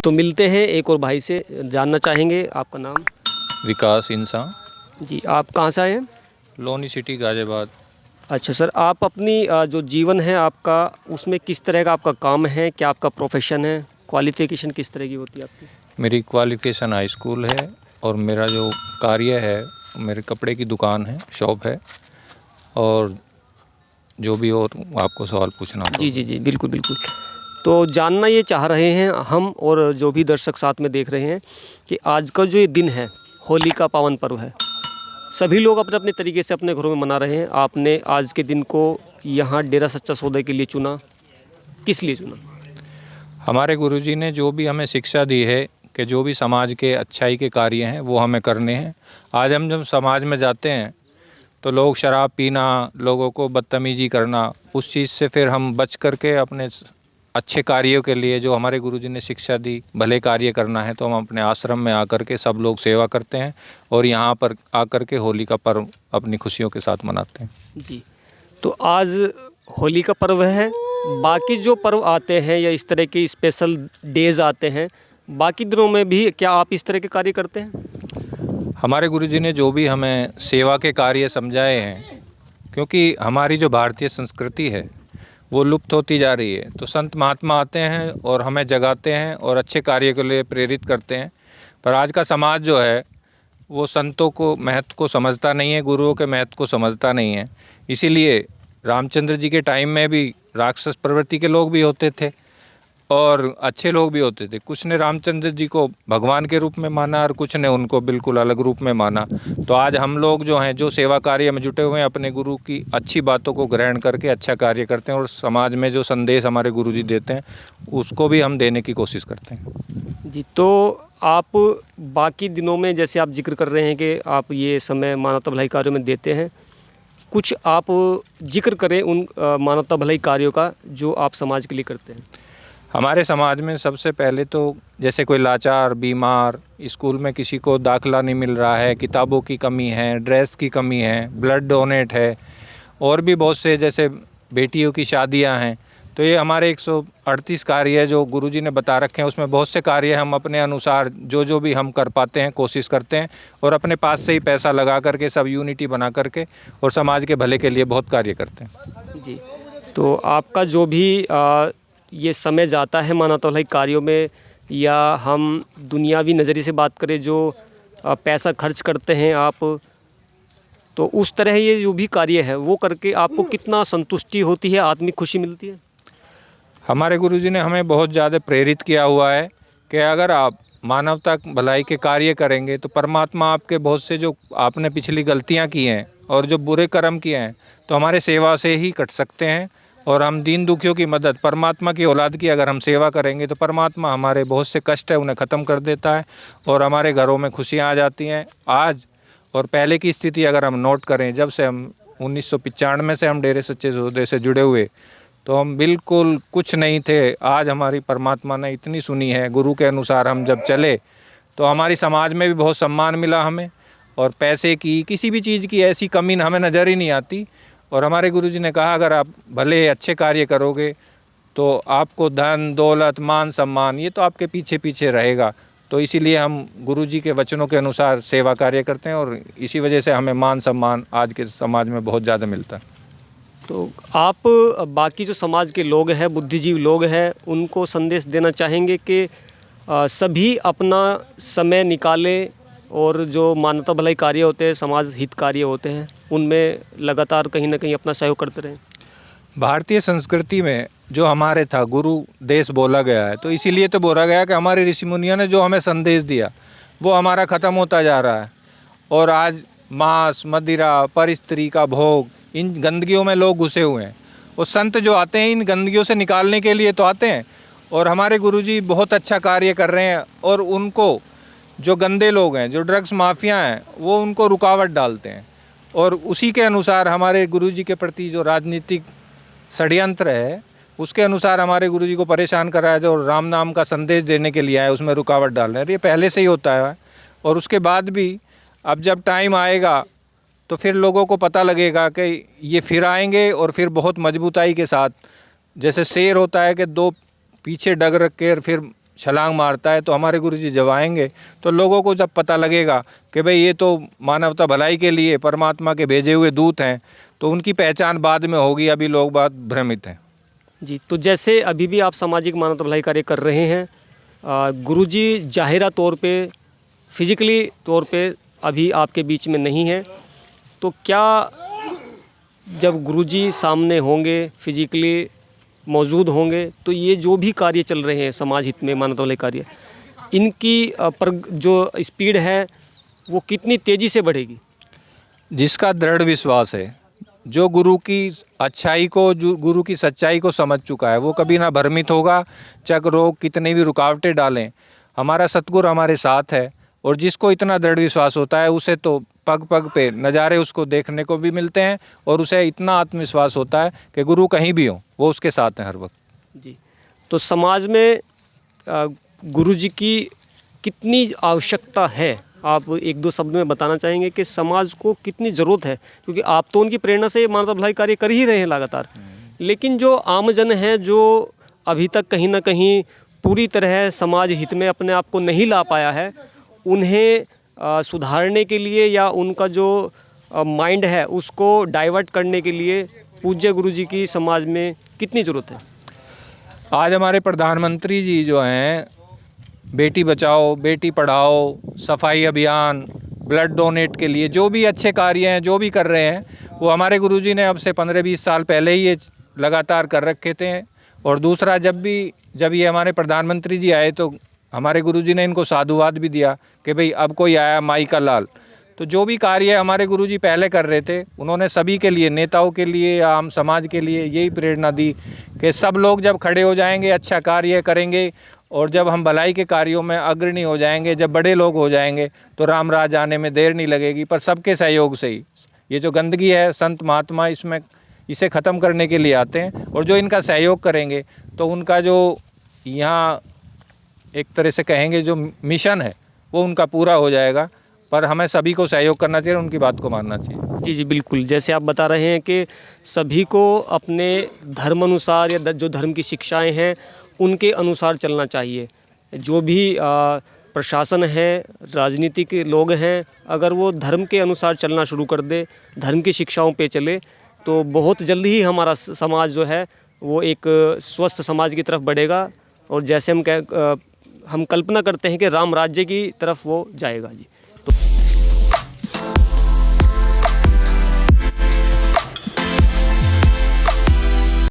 तो मिलते हैं एक और भाई से, जानना चाहेंगे आपका नाम। विकास इंसान। जी, आप कहाँ से आए हैं? लोनी सिटी गाजियाबाद। अच्छा सर, आप अपनी जो जीवन है आपका, उसमें किस तरह का आपका काम है, क्या आपका प्रोफेशन है, क्वालिफ़िकेशन किस तरह की होती है आपकी? मेरी क्वालिफ़िकेशन हाई स्कूल है और मेरा जो कार्य है मेरे कपड़े की दुकान है, शॉप है। और जो भी और आपको सवाल पूछना हो तो। जी जी जी, बिल्कुल बिल्कुल। तो जानना ये चाह रहे हैं हम, और जो भी दर्शक साथ में देख रहे हैं, कि आज का जो ये दिन है, होली का पावन पर्व है, सभी लोग अपने अपने तरीके से अपने घरों में मना रहे हैं। आपने आज के दिन को यहाँ डेरा सच्चा सौदा के लिए चुना, किस लिए चुना? हमारे गुरुजी ने जो भी हमें शिक्षा दी है कि जो भी समाज के अच्छाई के कार्य हैं वो हमें करने हैं। आज हम जब समाज में जाते हैं तो लोग शराब पीना, लोगों को बदतमीजी करना, उस चीज़ से फिर हम बच करके अपने अच्छे कार्यों के लिए जो हमारे गुरुजी ने शिक्षा दी, भले कार्य करना है तो हम अपने आश्रम में आकर के सब लोग सेवा करते हैं और यहाँ पर आकर के होली का पर्व अपनी खुशियों के साथ मनाते हैं। जी, तो आज होली का पर्व है। बाकी जो पर्व आते हैं या इस तरह के स्पेशल डेज आते हैं, बाकी दिनों में भी क्या आप इस तरह के कार्य करते हैं? हमारे गुरुजी ने जो भी हमें सेवा के कार्य समझाए हैं, क्योंकि हमारी जो भारतीय संस्कृति है वो लुप्त होती जा रही है, तो संत महात्मा आते हैं और हमें जगाते हैं और अच्छे कार्य के लिए प्रेरित करते हैं। पर आज का समाज जो है वो संतों को महत्व को समझता नहीं है, गुरुओं के महत्व को समझता नहीं है। इसीलिए रामचंद्र जी के टाइम में भी राक्षस प्रवृत्ति के लोग भी होते थे और अच्छे लोग भी होते थे। कुछ ने रामचंद्र जी को भगवान के रूप में माना और कुछ ने उनको बिल्कुल अलग रूप में माना। तो आज हम लोग जो हैं, जो सेवा कार्य में जुटे हुए हैं, अपने गुरु की अच्छी बातों को ग्रहण करके अच्छा कार्य करते हैं और समाज में जो संदेश हमारे गुरु जी देते हैं उसको भी हम देने की कोशिश करते हैं। जी, तो आप बाकी दिनों में, जैसे आप जिक्र कर रहे हैं कि आप ये समय मानवता भलाई कार्यों में देते हैं, कुछ आप जिक्र करें उन मानवता भलाई कार्यों का जो आप समाज के लिए करते हैं। हमारे समाज में सबसे पहले तो जैसे कोई लाचार, बीमार, स्कूल में किसी को दाखिला नहीं मिल रहा है, किताबों की कमी है, ड्रेस की कमी है, ब्लड डोनेट है और भी बहुत से, जैसे बेटियों की शादियां हैं। तो ये हमारे 138 कार्य है जो गुरुजी ने बता रखे हैं। उसमें बहुत से कार्य हम अपने अनुसार जो जो भी हम कर पाते हैं कोशिश करते हैं और अपने पास से ही पैसा लगा करके सब यूनिटी बना करके और समाज के भले के लिए बहुत कार्य करते हैं। जी, तो आपका जो भी ये समय जाता है मानवता भलाई कार्यों में, या हम दुनियावी नज़रिए से बात करें, जो पैसा खर्च करते हैं आप, तो उस तरह ये जो भी कार्य है वो करके आपको कितना संतुष्टि होती है, आत्मिक खुशी मिलती है? हमारे गुरुजी ने हमें बहुत ज़्यादा प्रेरित किया हुआ है कि अगर आप मानवता भलाई के कार्य करेंगे तो परमात्मा आपके बहुत से जो आपने पिछली गलतियां की हैं और जो बुरे कर्म किए हैं तो हमारे सेवा से ही कट सकते हैं। और हम दीन दुखियों की मदद, परमात्मा की औलाद की अगर हम सेवा करेंगे तो परमात्मा हमारे बहुत से कष्ट है उन्हें ख़त्म कर देता है और हमारे घरों में खुशियाँ आ जाती हैं। आज और पहले की स्थिति अगर हम नोट करें, जब से हम 1995 से हम डेरे सच्चे सौदे से जुड़े हुए तो हम बिल्कुल कुछ नहीं थे। आज हमारी परमात्मा ने इतनी सुनी है, गुरु के अनुसार हम जब चले तो हमारी समाज में भी बहुत सम्मान मिला हमें और पैसे की, किसी भी चीज़ की ऐसी कमी हमें नज़र ही नहीं आती। और हमारे गुरुजी ने कहा अगर आप भले अच्छे कार्य करोगे तो आपको धन दौलत मान सम्मान ये तो आपके पीछे पीछे रहेगा। तो इसीलिए हम गुरुजी के वचनों के अनुसार सेवा कार्य करते हैं और इसी वजह से हमें मान सम्मान आज के समाज में बहुत ज़्यादा मिलता है। तो आप बाकी जो समाज के लोग हैं, बुद्धिजीवी लोग हैं, उनको संदेश देना चाहेंगे कि सभी अपना समय निकालें और जो मानवता भलाई कार्य होते हैं, समाज हित कार्य होते हैं, उनमें लगातार कहीं ना कहीं अपना सहयोग करते रहें। भारतीय संस्कृति में जो हमारे था गुरु देश बोला गया है, तो इसीलिए तो बोला गया कि हमारे ऋषि मुनियों ने जो हमें संदेश दिया वो हमारा ख़त्म होता जा रहा है। और आज मांस, मदिरा, परस्त्री का भोग, इन गंदगियों में लोग घुसे हुए हैं। और संत जो आते हैं इन गंदगियों से निकालने के लिए तो आते हैं और हमारे गुरुजी बहुत अच्छा कार्य कर रहे हैं और उनको जो गंदे लोग हैं, जो ड्रग्स माफिया हैं, वो उनको रुकावट डालते हैं। और उसी के अनुसार हमारे गुरुजी के प्रति जो राजनीतिक षड्यंत्र है उसके अनुसार हमारे गुरुजी को परेशान कर रहा है, जो राम नाम का संदेश देने के लिए आए उसमें रुकावट डाल रहे हैं। ये पहले से ही होता है और उसके बाद भी अब जब टाइम आएगा तो फिर लोगों को पता लगेगा कि ये फिर आएंगे और फिर बहुत मजबूताई के साथ, जैसे शेर होता है कि दो पीछे डग रख के फिर छलांग मारता है, तो हमारे गुरुजी जब आएंगे तो लोगों को जब पता लगेगा कि भाई ये तो मानवता भलाई के लिए परमात्मा के भेजे हुए दूत हैं, तो उनकी पहचान बाद में होगी। अभी लोग बहुत भ्रमित हैं। जी, तो जैसे अभी भी आप सामाजिक मानवता भलाई कार्य कर रहे हैं, गुरुजी ज़ाहिरा तौर पे, फिजिकली तौर पे अभी आपके बीच में नहीं है, तो क्या जब गुरुजी सामने होंगे, फिजिकली मौजूद होंगे, तो ये जो भी कार्य चल रहे हैं समाज हित में मानवता भलाई कार्य, इनकी पर जो स्पीड है वो कितनी तेज़ी से बढ़ेगी? जिसका दृढ़ विश्वास है, जो गुरु की अच्छाई को, जो गुरु की सच्चाई को समझ चुका है, वो कभी ना भ्रमित होगा। चाहे रोग कितनी भी रुकावटें डालें, हमारा सतगुरु हमारे साथ है। और जिसको इतना दृढ़ विश्वास होता है, उसे तो पग पग पे नज़ारे उसको देखने को भी मिलते हैं, और उसे इतना आत्मविश्वास होता है कि गुरु कहीं भी हो, वो उसके साथ हैं हर वक्त। जी, तो समाज में गुरुजी की कितनी आवश्यकता है? आप एक दो शब्द में बताना चाहेंगे कि समाज को कितनी ज़रूरत है? क्योंकि आप तो उनकी प्रेरणा से मानवता भलाई कार्य कर ही रहे हैं लगातार, लेकिन जो आमजन है, जो अभी तक कहीं ना कहीं पूरी तरह समाज हित में अपने आप को नहीं ला पाया है, उन्हें सुधारने के लिए या उनका जो माइंड है उसको डाइवर्ट करने के लिए पूज्य गुरुजी की समाज में कितनी ज़रूरत है? आज हमारे प्रधानमंत्री जी जो हैं, बेटी बचाओ बेटी पढ़ाओ, सफाई अभियान, ब्लड डोनेट के लिए जो भी अच्छे कार्य हैं, जो भी कर रहे हैं, वो हमारे गुरुजी ने अब से 15-20 साल पहले ही ये लगातार कर रखे थे। और दूसरा, जब ये हमारे प्रधानमंत्री जी आए, तो हमारे गुरुजी ने इनको साधुवाद भी दिया कि भाई अब कोई आया माई का लाल। तो जो भी कार्य हमारे गुरुजी पहले कर रहे थे, उन्होंने सभी के लिए, नेताओं के लिए, आम समाज के लिए यही प्रेरणा दी कि सब लोग जब खड़े हो जाएंगे, अच्छा कार्य करेंगे, और जब हम भलाई के कार्यों में अग्रणी हो जाएंगे, जब बड़े लोग हो जाएंगे, तो राम राज आने में देर नहीं लगेगी। पर सबके सहयोग से ही ये जो गंदगी है, संत महात्मा इसे ख़त्म करने के लिए आते हैं, और जो इनका सहयोग करेंगे, तो उनका जो यहाँ एक तरह से कहेंगे जो मिशन है, वो उनका पूरा हो जाएगा। पर हमें सभी को सहयोग करना चाहिए, उनकी बात को मानना चाहिए। जी जी, बिल्कुल। जैसे आप बता रहे हैं कि सभी को अपने धर्म अनुसार या जो धर्म की शिक्षाएं हैं उनके अनुसार चलना चाहिए। जो भी प्रशासन है, राजनीति के लोग हैं, अगर वो धर्म के अनुसार चलना शुरू कर दे, धर्म की शिक्षाओं पे चले, तो बहुत जल्द ही हमारा समाज जो है वो एक स्वस्थ समाज की तरफ बढ़ेगा, और जैसे हम कल्पना करते हैं कि राम राज्य की तरफ वो जाएगा। जी।